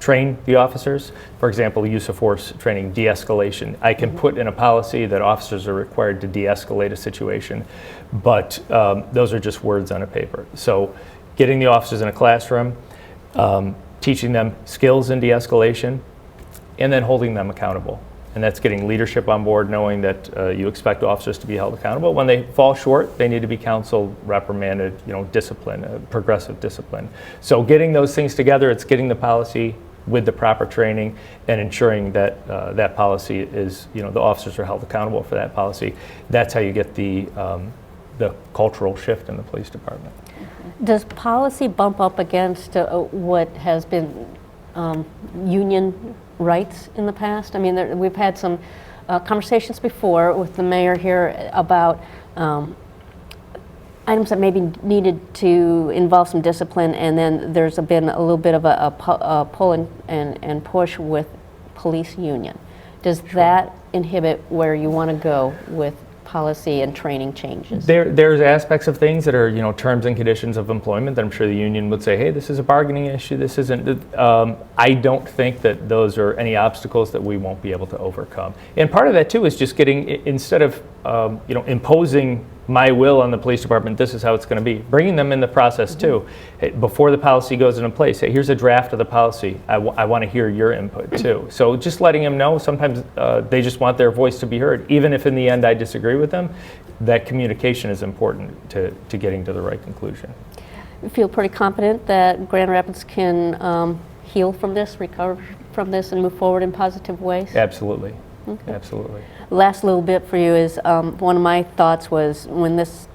train the officers. For example, use of force training, de-escalation. I can put in a policy that officers are required to de-escalate a situation, but those are just words on a paper. So getting the officers in a classroom, teaching them skills in de-escalation, and then holding them accountable. And that's getting leadership on board, knowing that you expect officers to be held accountable. When they fall short, they need to be counseled, reprimanded, discipline, progressive discipline. So getting those things together, it's getting the policy with the proper training and ensuring that that policy is, the officers are held accountable for that policy. That's how you get the cultural shift in the police department. Does policy bump up against what has been union rights in the past? I mean, we've had some conversations before with the mayor here about items that maybe needed to involve some discipline, and then there's been a little bit of a pull and push with police union. Does that inhibit where you want to go with policy and training changes? There's aspects of things that are, terms and conditions of employment that I'm sure the union would say, hey, this is a bargaining issue, this isn't. I don't think that those are any obstacles that we won't be able to overcome. And part of that too is just getting, instead of, imposing my will on the police department, this is how it's going to be, bringing them in the process too. Hey, before the policy goes into place, hey, here's a draft of the policy. I want to hear your input too. So just letting them know, sometimes they just want their voice to be heard. Even if in the end I disagree with them, that communication is important to getting to the right conclusion. You feel pretty confident that Grand Rapids can heal from this, recover from this, and move forward in positive ways? Absolutely. Okay. Absolutely. Last little bit for you is one of my thoughts was when this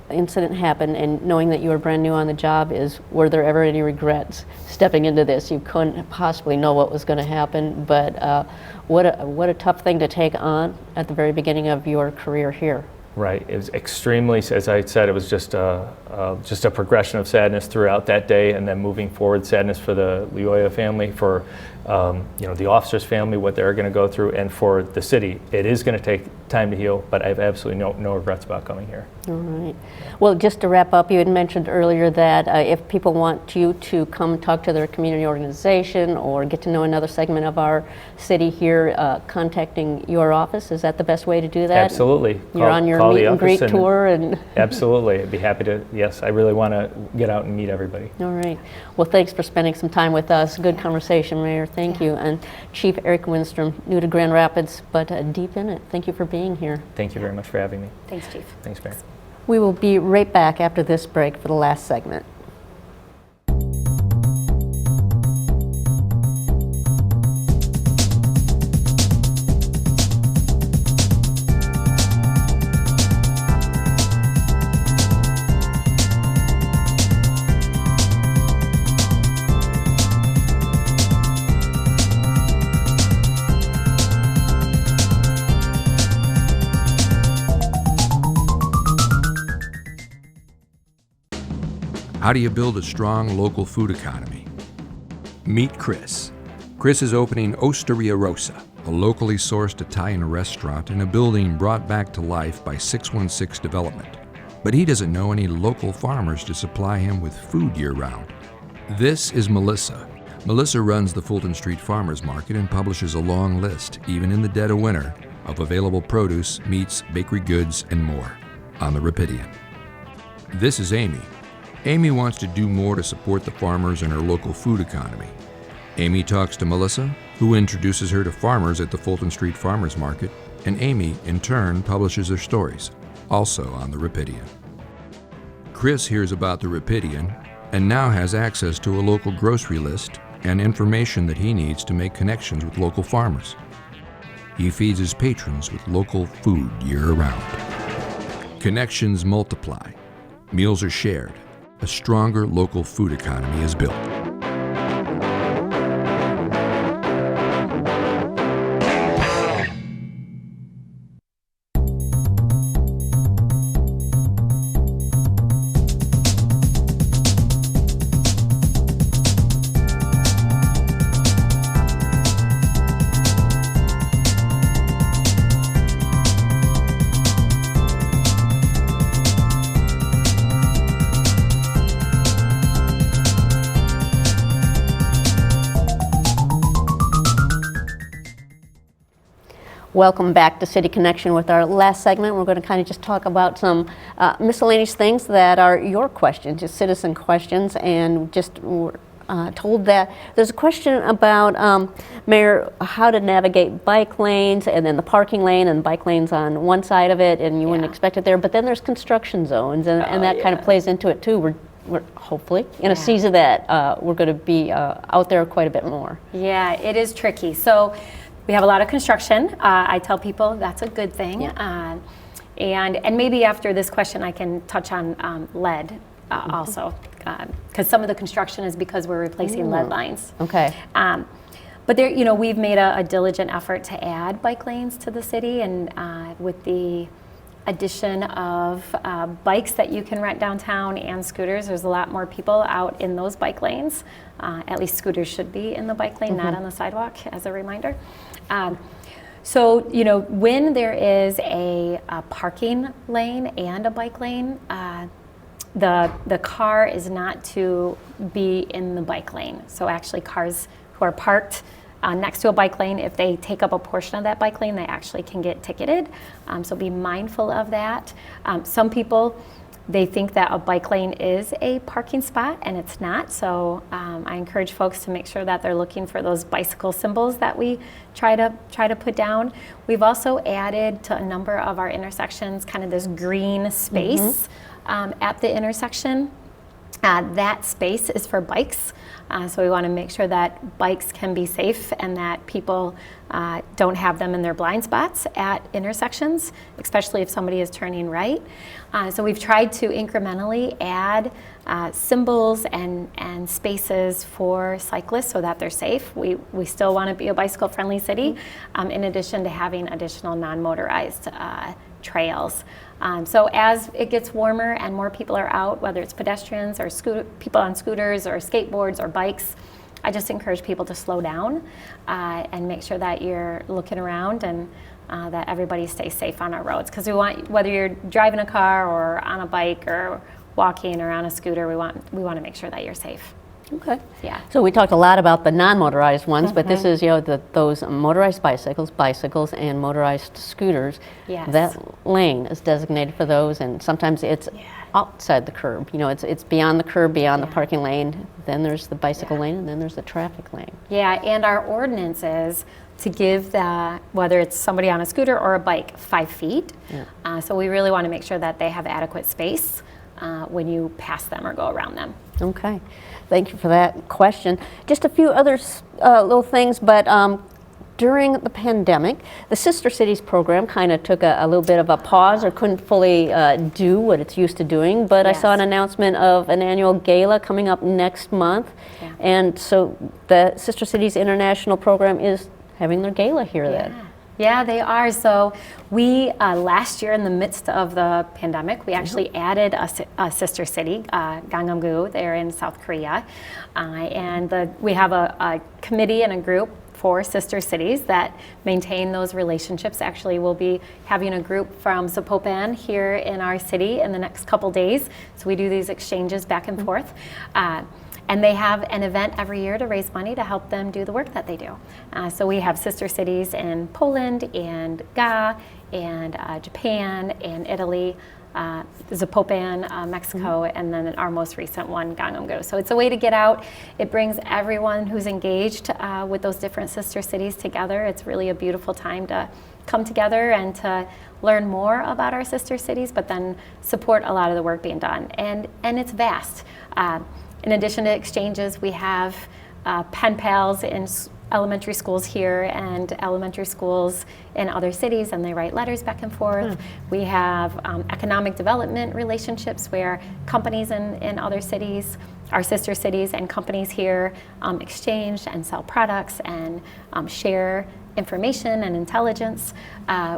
incident happened and knowing that you were brand new on the job is, were there ever any regrets stepping into this? You couldn't possibly know what was going to happen, but what a tough thing to take on at the very beginning of your career here. Right. It was extremely, as I said, it was just a progression of sadness throughout that day, and then moving forward, sadness for the Lioya family, for the officers' family, what they're going to go through, and for the city. It is going to take time to heal, but I have absolutely no regrets about coming here. All right. Well, just to wrap up, you had mentioned earlier that if people want you to come talk to their community organization or get to know another segment of our city here, contacting your office, is that the best way to do that? Absolutely. You're on your meet and greet tour? And absolutely. I'd be happy to. Yes, I really want to get out and meet everybody. All right. Well, thanks for spending some time with us. Good conversation, Mayor. Thank you. And Chief Eric Winstrom, new to Grand Rapids, but deep in it. Thank you for being here. Thank you very much for having me. Thanks, Chief. Thanks, Mayor. We will be right back after this break for the last segment. How do you build a strong local food economy? Meet Chris. Chris is opening Osteria Rosa, a locally sourced Italian restaurant in a building brought back to life by 616 Development. But he doesn't know any local farmers to supply him with food year-round. This is Melissa. Melissa runs the Fulton Street Farmers Market and publishes a long list, even in the dead of winter, of available produce, meats, bakery goods, and more on the Rapidian. This is Amy. Amy wants to do more to support the farmers and her local food economy. Amy talks to Melissa, who introduces her to farmers at the Fulton Street Farmers Market, and Amy, in turn, publishes their stories, also on the Rapidian. Chris hears about the Rapidian and now has access to a local grocery list and information that he needs to make connections with local farmers. He feeds his patrons with local food year-round. Connections multiply. Meals are shared. A stronger local food economy is built. Welcome back to City Connection. With our last segment, we're going to kind of just talk about some miscellaneous things that are your questions, just citizen questions, and just told that there's a question about, Mayor, how to navigate bike lanes and then the parking lane and bike lanes on one side of it, and you wouldn't expect it there, but then there's construction zones, and that kind of plays into it too. We're hopefully in a season that we're going to be out there quite a bit more. Yeah, it is tricky. So we have a lot of construction. I tell people that's a good thing. Yeah. And maybe after this question I can touch on lead also, because some of the construction is because we're replacing lead lines. Okay. But there, you know, we've made a diligent effort to add bike lanes to the city, and with the addition of bikes that you can rent downtown and scooters, there's a lot more people out in those bike lanes. At least scooters should be in the bike lane, not on the sidewalk, as a reminder. So, you know, when there is a parking lane and a bike lane, the car is not to be in the bike lane. So actually cars who are parked next to a bike lane, if they take up a portion of that bike lane, they actually can get ticketed. So be mindful of that. Some people, they think that a bike lane is a parking spot, and it's not. So I encourage folks to make sure that they're looking for those bicycle symbols that we try to put down. We've also added to a number of our intersections kind of this green space at the intersection. That space is for bikes. So we want to make sure that bikes can be safe and that people don't have them in their blind spots at intersections, especially if somebody is turning right. So we've tried to incrementally add symbols and spaces for cyclists so that they're safe. We still want to be a bicycle-friendly city, in addition to having additional non-motorized trails. So as it gets warmer and more people are out, whether it's pedestrians or people on scooters or skateboards or bikes, I just encourage people to slow down and make sure that you're looking around and that everybody stays safe on our roads. Because we want, whether you're driving a car or on a bike or walking or on a scooter, we want to make sure that you're safe. Okay. Yeah. So we talked a lot about the non-motorized ones, but this is, those motorized bicycles, and motorized scooters. Yes. That lane is designated for those, and sometimes it's outside the curb. It's beyond the curb, beyond the parking lane. Then there's the bicycle lane, and then there's the traffic lane. Yeah, and our ordinance is to give whether it's somebody on a scooter or a bike, 5 feet. Yeah. So we really want to make sure that they have adequate space when you pass them or go around them. Okay, thank you for that question. Just a few other little things, but during the pandemic, the Sister Cities program kind of took a little bit of a pause, or couldn't fully do what it's used to doing, but I saw an announcement of an annual gala coming up next month, and so the Sister Cities International program is having their gala here then. Yeah, they are. So we, last year in the midst of the pandemic, we actually added a sister city, Gangnam-gu, there in South Korea. And we have a committee and a group for sister cities that maintain those relationships. Actually, we'll be having a group from Zapopan here in our city in the next couple days. So we do these exchanges back and forth. And they have an event every year to raise money to help them do the work that they do. So we have sister cities in Poland and Ga and Japan and Italy, Zapopan, Mexico, and then our most recent one, Gangnam-gu. So it's a way to get out. It brings everyone who's engaged with those different sister cities together. It's really a beautiful time to come together and to learn more about our sister cities, but then support a lot of the work being done. And it's vast. In addition to exchanges, we have pen pals in elementary schools here and elementary schools in other cities, and they write letters back and forth. We have economic development relationships where companies in other cities, our sister cities, and companies here exchange and sell products and share information and intelligence.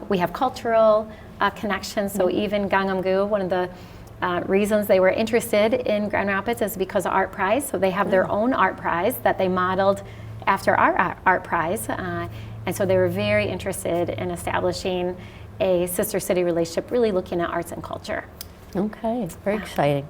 We have cultural connections, so even Gangnam-gu, one of the reasons they were interested in Grand Rapids is because of Art Prize. So they have their own Art Prize that they modeled after our Art Prize. And so they were very interested in establishing a sister city relationship, really looking at arts and culture. Okay, very exciting.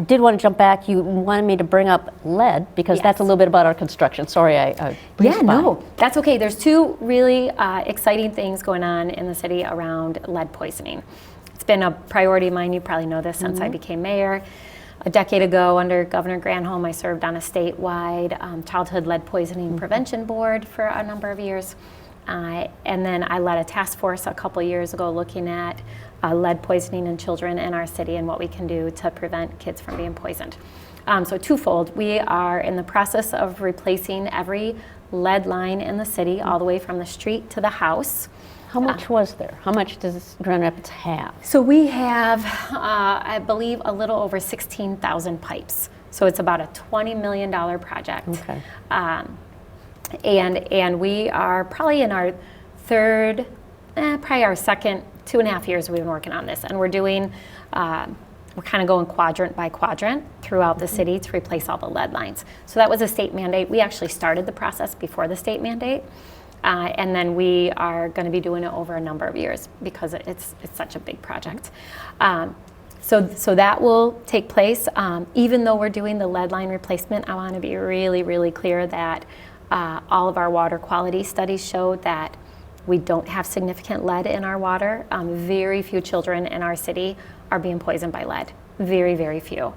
Did want to jump back. You wanted me to bring up lead because that's a little bit about our construction. Sorry, I yeah, no, that's okay. There's two really exciting things going on in the city around lead poisoning. It's been a priority of mine. You probably know this since I became mayor. A decade ago, under Governor Granholm, I served on a statewide childhood lead poisoning prevention board for a number of years. And then I led a task force a couple years ago looking at lead poisoning in children in our city and what we can do to prevent kids from being poisoned. So twofold, we are in the process of replacing every lead line in the city, all the way from the street to the house. How much was there? How much does Grand Rapids have? So we have, I believe, a little over 16,000 pipes. So it's about a $20 million project. Okay. And we are probably in our third, probably our second 2.5 years we've been working on this. And we're doing, we're kind of going quadrant by quadrant throughout the city to replace all the lead lines. So that was a state mandate. We actually started the process before the state mandate. And then we are going to be doing it over a number of years because it's such a big project. So that will take place. Even though we're doing the lead line replacement, I want to be really, really clear that all of our water quality studies show that we don't have significant lead in our water. Very few children in our city are being poisoned by lead. Very, very few.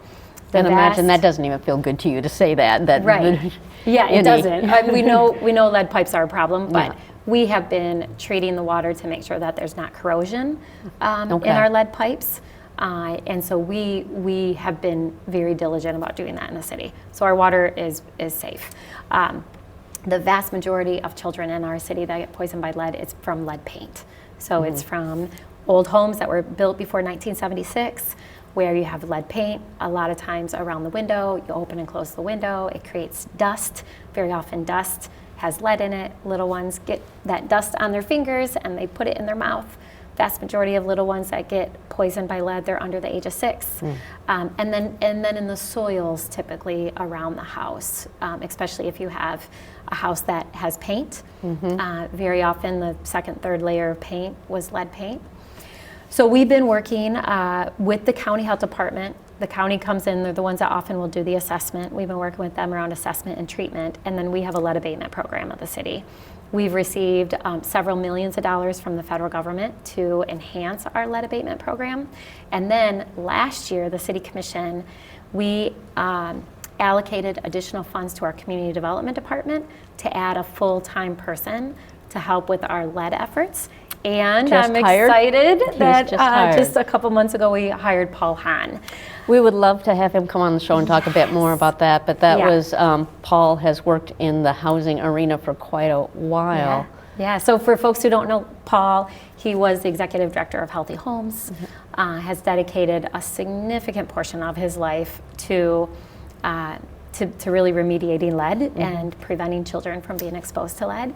Then imagine that doesn't even feel good to you to say that. Right. Yeah, it doesn't. We know lead pipes are a problem, but we have been treating the water to make sure that there's not corrosion in our lead pipes. And so we have been very diligent about doing that in the city. So our water is safe. The vast majority of children in our city that get poisoned by lead is from lead paint. So it's from old homes that were built before 1976, where you have lead paint a lot of times around the window. You open and close the window. It creates dust. Very often dust has lead in it. Little ones get that dust on their fingers and they put it in their mouth. Vast majority of little ones that get poisoned by lead, they're under the age of 6. And then in the soils typically around the house, especially if you have a house that has paint. Very often the second, third layer of paint was lead paint. So we've been working with the county health department the county comes in, they're the ones that often will do the assessment. We've been working with them around assessment and treatment, and then we have a lead abatement program at the city. We've received several millions of dollars from the federal government to enhance our lead abatement program. And then last year, the City Commission, we allocated additional funds to our community development department to add a full-time person to help with our lead efforts. And Just I'm hired? excited He's that just hired. just a couple months ago we hired Paul Hahn. We would love to have him come on the show and talk a bit more about that, but that Yeah. was, Paul has worked in the housing arena for quite a while. Yeah, so for folks who don't know Paul, he was the executive director of Healthy Homes, has dedicated a significant portion of his life to really remediating lead and preventing children from being exposed to lead.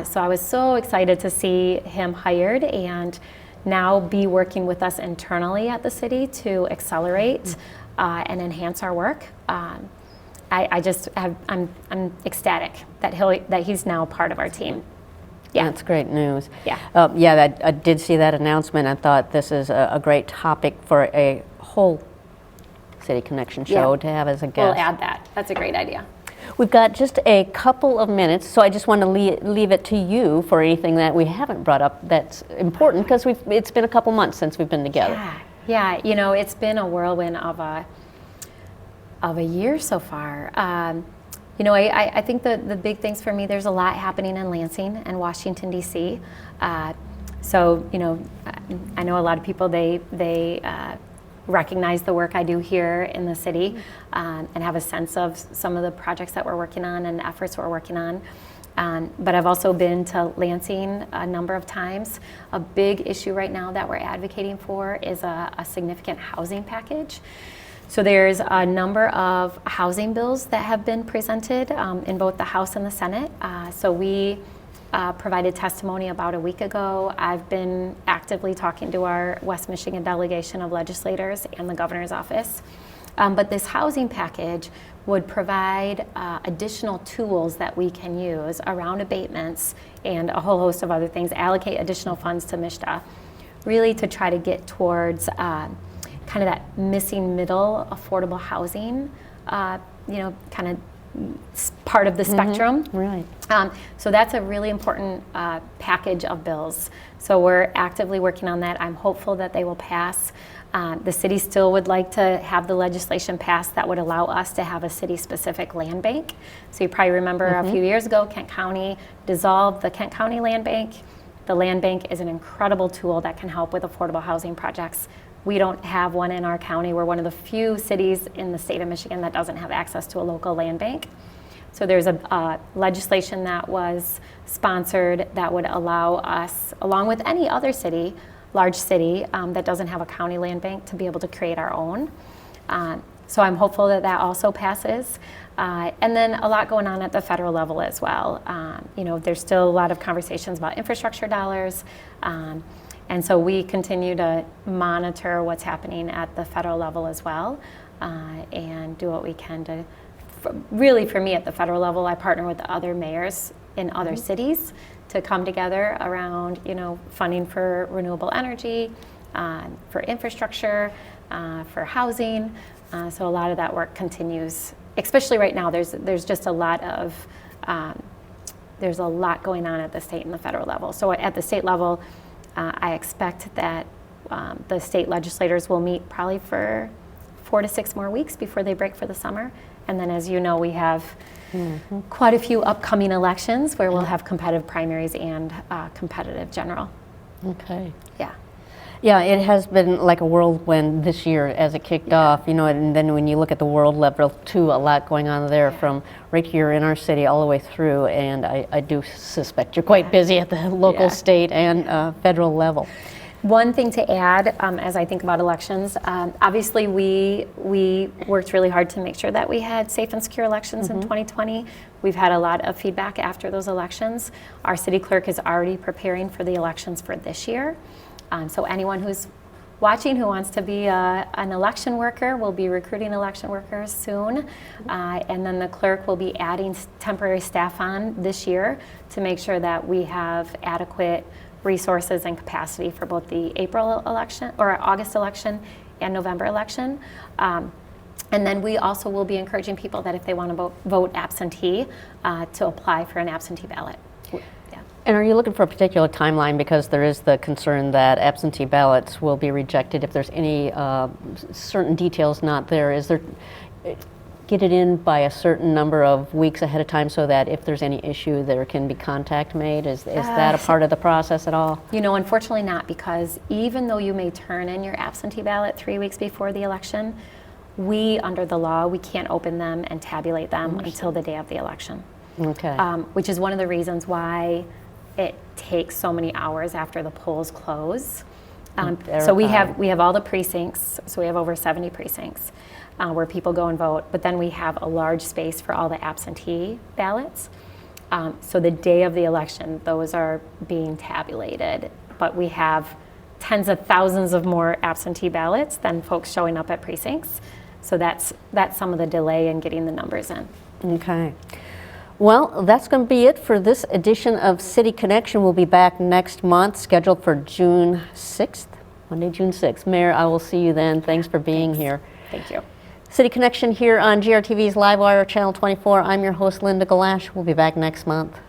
So I was so excited to see him hired and now be working with us internally at the city to accelerate and enhance our work. I just have, I'm ecstatic that he's now part of our team. Yeah. That's great news. Yeah. I did see that announcement. I thought this is a great topic for a whole City Connection show to have as a guest. We'll add that. That's a great idea. We've got just a couple of minutes, so I just want to leave it to you for anything that we haven't brought up that's important, because it's been a couple months since we've been together. Yeah. You know, it's been a whirlwind of a year so far. You know, I think the big things for me, there's a lot happening in Lansing and Washington, D.C. So, you know, I know a lot of people, they recognize the work I do here in the city and have a sense of some of the projects that we're working on and efforts we're working on. But I've also been to Lansing a number of times. A big issue right now that we're advocating for is a significant housing package. So there's a number of housing bills that have been presented in both the House and the Senate. So we provided testimony about a week ago. I've been actively talking to our West Michigan delegation of legislators and the governor's office. But this housing package would provide additional tools that we can use around abatements and a whole host of other things, allocate additional funds to MSHDA, really to try to get towards kind of that missing middle affordable housing, you know, kind of part of the spectrum. Right. So that's a really important package of bills. So we're actively working on that. I'm hopeful that they will pass. The city still would like to have the legislation passed that would allow us to have a city-specific land bank. So you probably remember a few years ago, Kent County dissolved the Kent County Land Bank. The land bank is an incredible tool that can help with affordable housing projects. We don't have one in our county. We're one of the few cities in the state of Michigan that doesn't have access to a local land bank. So there's a legislation that was sponsored that would allow us, along with any other city, large city that doesn't have a county land bank, to be able to create our own. So I'm hopeful that that also passes. And then a lot going on at the federal level as well. You know, there's still a lot of conversations about infrastructure dollars. And so we continue to monitor what's happening at the federal level as well, and do what we can to, really for me at the federal level, I partner with the other mayors in other cities to come together around, you know, funding for renewable energy, for infrastructure, for housing. So a lot of that work continues, especially right now. There's just a lot of, there's a lot going on at the state and the federal level. So at the state level, I expect that the state legislators will meet probably for 4 to 6 more weeks before they break for the summer. And then, as you know, we have quite a few upcoming elections where we'll have competitive primaries and competitive general. Okay. Yeah. Yeah, it has been like a whirlwind this year as it kicked off, you know, and then when you look at the world level too, a lot going on there from right here in our city all the way through, and I do suspect you're quite busy at the local, state, and federal level. One thing to add, as I think about elections, obviously we worked really hard to make sure that we had safe and secure elections in 2020. We've had a lot of feedback after those elections. Our city clerk is already preparing for the elections for this year. So anyone who's watching who wants to be an election worker will be recruiting election workers soon. And then the clerk will be adding temporary staff on this year to make sure that we have adequate resources and capacity for both the April election or August election and November election. And then we also will be encouraging people that if they want to vote absentee, to apply for an absentee ballot. Yeah. And are you looking for a particular timeline? Because there is the concern that absentee ballots will be rejected if there's any certain details not there. Is there, get it in by a certain number of weeks ahead of time so that if there's any issue there can be contact made? Is that a part of the process at all? You know, unfortunately not, because even though you may turn in your absentee ballot 3 weeks before the election, we, under the law, we can't open them and tabulate them until the day of the election. Okay. Which is one of the reasons why it takes so many hours after the polls close. So we have all the precincts, so we have over 70 precincts where people go and vote, but then we have a large space for all the absentee ballots. So the day of the election, those are being tabulated, but we have tens of thousands of more absentee ballots than folks showing up at precincts. So that's some of the delay in getting the numbers in. Okay. Well, that's going to be it for this edition of City Connection. We'll be back next month, scheduled for June 6th, Monday, June 6th. Mayor, I will see you then. Thanks for being here. Thank you. City Connection here on GRTV's Livewire Channel 24. I'm your host, Linda Galash. We'll be back next month.